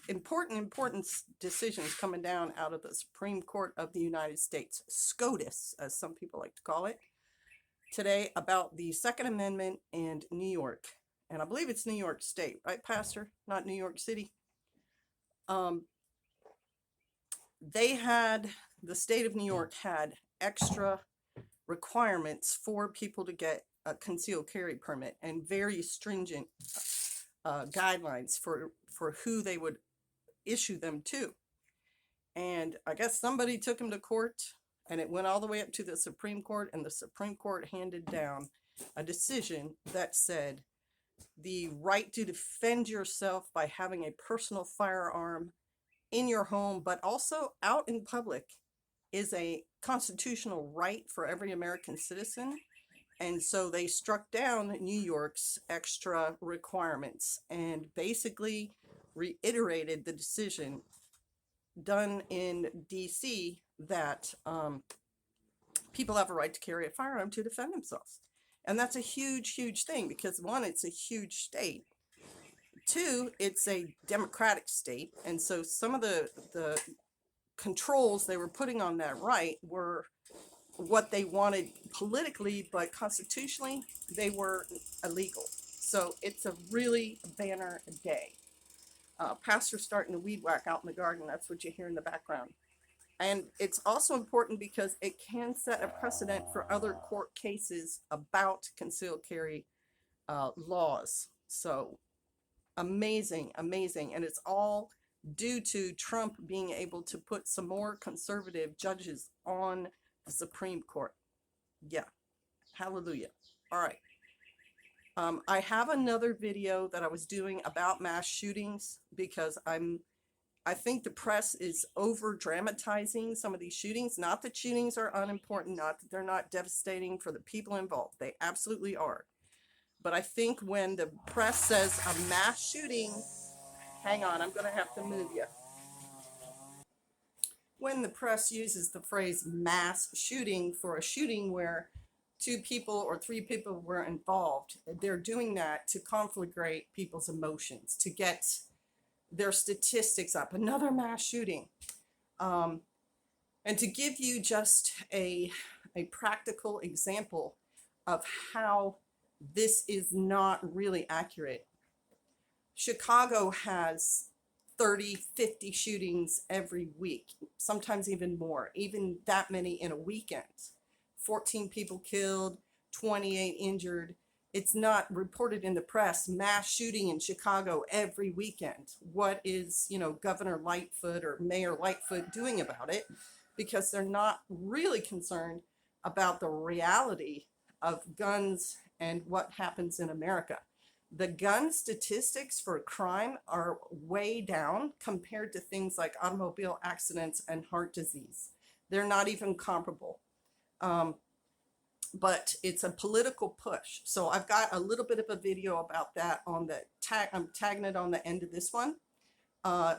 Important decisions coming down out of the Supreme Court of the United States, SCOTUS, as some people like to call it, today about the Second Amendment and New York. And I believe it's New York State, right, Pastor? Not New York City. Um, they had, the state of New York had extra requirements for people to get a concealed carry permit and very stringent guidelines for who they would issue them to. And I guess somebody took him to court and it went all the way up to the Supreme Court, and the Supreme Court handed down a decision that said the right to defend yourself by having a personal firearm in your home, but also out in public, is a constitutional right for every American citizen. And so they struck down New York's extra requirements and basically reiterated the decision done in DC that people have a right to carry a firearm to defend themselves. And that's a huge, huge thing because one, it's a huge state. Two, it's a democratic state. And so some of the controls they were putting on that right were what they wanted politically, but constitutionally, they were illegal. So it's a really banner day. Pastor's starting to weed whack out in the garden. That's what you hear in the background. And it's also important because it can set a precedent for other court cases about concealed carry laws. So amazing, amazing. And it's all due to Trump being able to put some more conservative judges on the Supreme Court. Yeah, hallelujah. All right. I have another video that I was doing about mass shootings because I think the press is over dramatizing some of these shootings. Not that shootings are unimportant, not that they're not devastating for the people involved. They absolutely are. But I think when the press says a mass shooting, hang on, I'm going to have to move you. When the press uses the phrase mass shooting for a shooting where two people or three people were involved, they're doing that to conflagrate people's emotions, to get their statistics up. Another mass shooting. And to give you just a practical example of how this is not really accurate. Chicago has 30, 50 shootings every week, sometimes even more, even that many in a weekend. 14 people killed, 28 injured. It's not reported in the press, mass shooting in Chicago every weekend. What is, Governor Lightfoot or Mayor Lightfoot doing about it? Because they're not really concerned about the reality of guns and what happens in America. The gun statistics for crime are way down compared to things like automobile accidents and heart disease. They're not even comparable. But it's a political push. So I've got a little bit of a video about that on the tag. I'm tagging it on the end of this one. I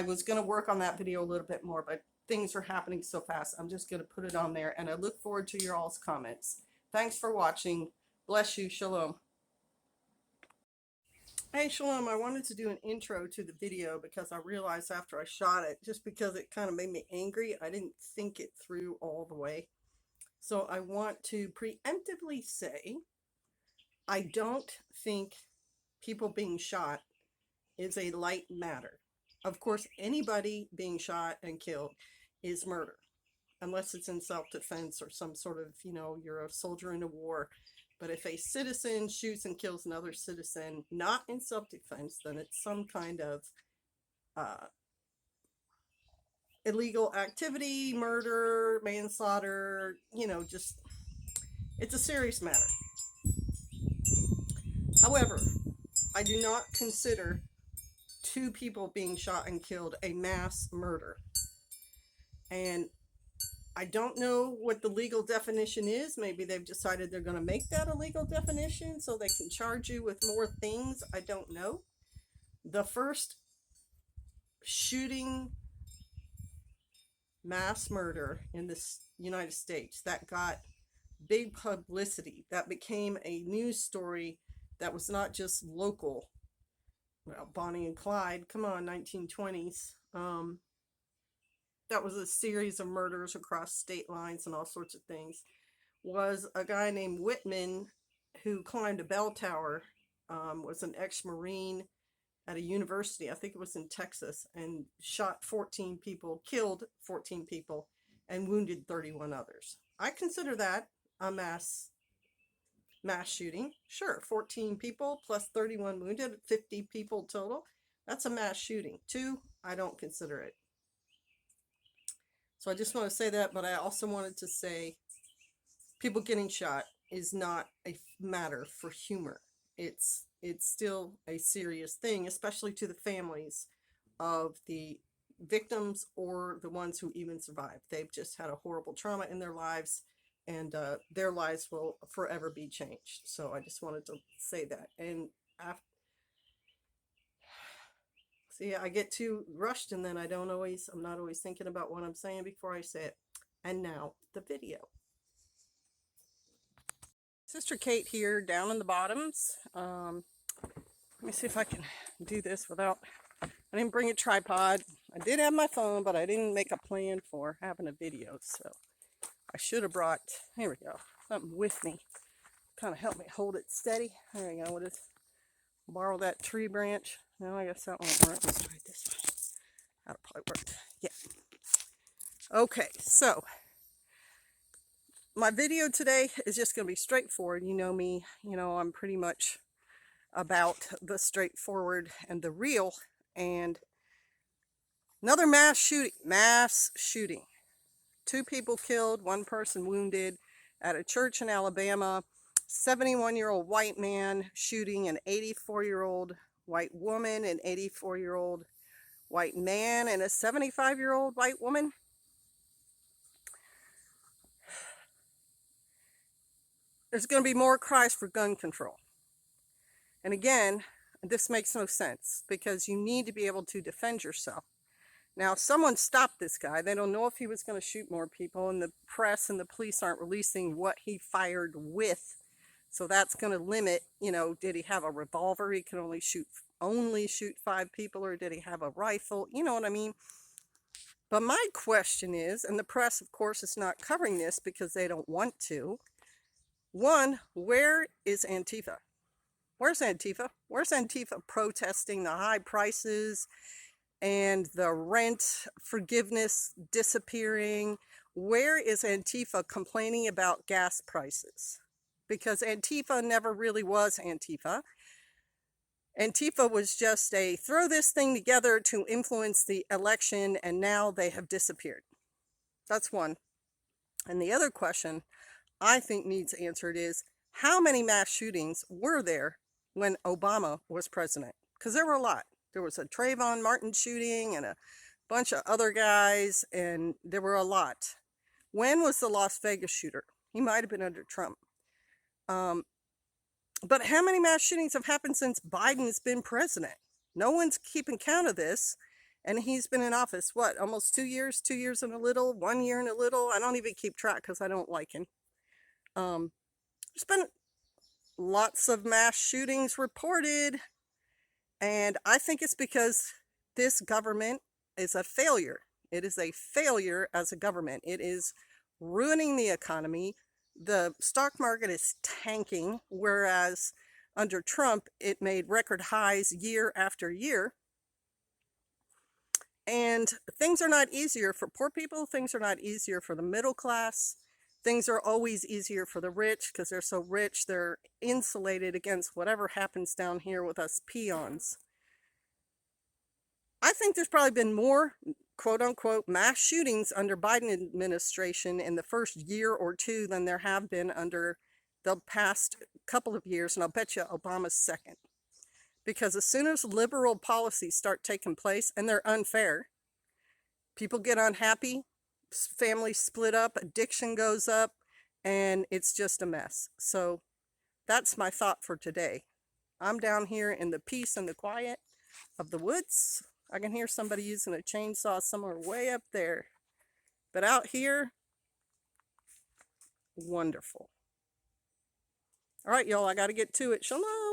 was going to work on that video a little bit more, but things are happening so fast. I'm just going to put it on there, and I look forward to your all's comments. Thanks for watching. Bless you. Shalom. Hey, Shalom. I wanted to do an intro to the video because I realized after I shot it, just because it kind of made me angry, I didn't think it through all the way. So I want to preemptively say, I don't think people being shot is a light matter. Of course, anybody being shot and killed is murder, unless it's in self-defense or some sort of, you're a soldier in a war. But if a citizen shoots and kills another citizen, not in self-defense, then it's some kind of illegal activity, murder, manslaughter, just, it's a serious matter. However, I do not consider two people being shot and killed a mass murder. And I don't know what the legal definition is. Maybe they've decided they're going to make that a legal definition so they can charge you with more things. I don't know. The first shooting mass murder in the United States that got big publicity, that became a news story that was not just local, well, Bonnie and Clyde, come on, 1920s. That was a series of murders across state lines and all sorts of things. Was a guy named Whitman who climbed a bell tower, was an ex-Marine at a university, I think it was in Texas, and shot 14 people, killed 14 people, and wounded 31 others. I consider that a mass shooting. Sure, 14 people plus 31 wounded, 50 people total. That's a mass shooting. 2, I don't consider it. So I just want to say that, but I also wanted to say people getting shot is not a matter for humor. It's still a serious thing, especially to the families of the victims or the ones who even survived. They've just had a horrible trauma in their lives, and their lives will forever be changed. So I just wanted to say that. And see, I get too rushed, and then I'm not always thinking about what I'm saying before I say it. And now the video. Sister Kate here, down in the bottoms. Let me see if I can do this without, I didn't bring a tripod. I did have my phone, but I didn't make a plan for having a video, so I should have brought, here we go, something with me. Kind of help me hold it steady. There we go. We'll just borrow that tree branch. No, I guess that won't work. Let's try it this way. That'll probably work. Yeah. Okay, so my video today is just going to be straightforward. You know me, I'm pretty much about the straightforward and the real. And another mass shooting. 2 people killed, 1 person wounded at a church in Alabama. 71-year-old white man shooting an 84-year-old white woman, an 84-year-old white man, and a 75-year-old white woman. There's going to be more cries for gun control. And again, this makes no sense because you need to be able to defend yourself. Now, someone stopped this guy. They don't know if he was going to shoot more people, and the press and the police aren't releasing what he fired with. So that's going to limit, did he have a revolver? He can only shoot 5 people, or did he have a rifle? You know what I mean? But my question is, and the press, of course, is not covering this because they don't want to. 1, where is Antifa? Where's Antifa? Where's Antifa protesting the high prices and the rent forgiveness disappearing? Where is Antifa complaining about gas prices? Because Antifa never really was Antifa. Antifa was just a throw this thing together to influence the election, and now they have disappeared. That's one. And the other question I think needs answered is, how many mass shootings were there when Obama was president? Because there were a lot. There was a Trayvon Martin shooting and a bunch of other guys, and there were a lot. When was the Las Vegas shooter? He might have been under Trump. But how many mass shootings have happened since Biden's been president? No one's keeping count of this. And he's been in office, what, almost 2 years? 2 years and a little? 1 year and a little? I don't even keep track because I don't like him. There's been lots of mass shootings reported. And I think it's because this government is a failure. It is a failure as a government. It is ruining the economy. The stock market is tanking, whereas under Trump, it made record highs year after year. And things are not easier for poor people. Things are not easier for the middle class. Things are always easier for the rich because they're so rich. They're insulated against whatever happens down here with us peons. I think there's probably been more quote unquote mass shootings under Biden administration in the first year or 2 than there have been under the past couple of years. And I'll bet you Obama's second. Because as soon as liberal policies start taking place, and they're unfair, people get unhappy, families split up, addiction goes up, and it's just a mess. So that's my thought for today. I'm down here in the peace and the quiet of the woods. I can hear somebody using a chainsaw somewhere way up there. But out here, wonderful. All right, y'all, I got to get to it. Shalom.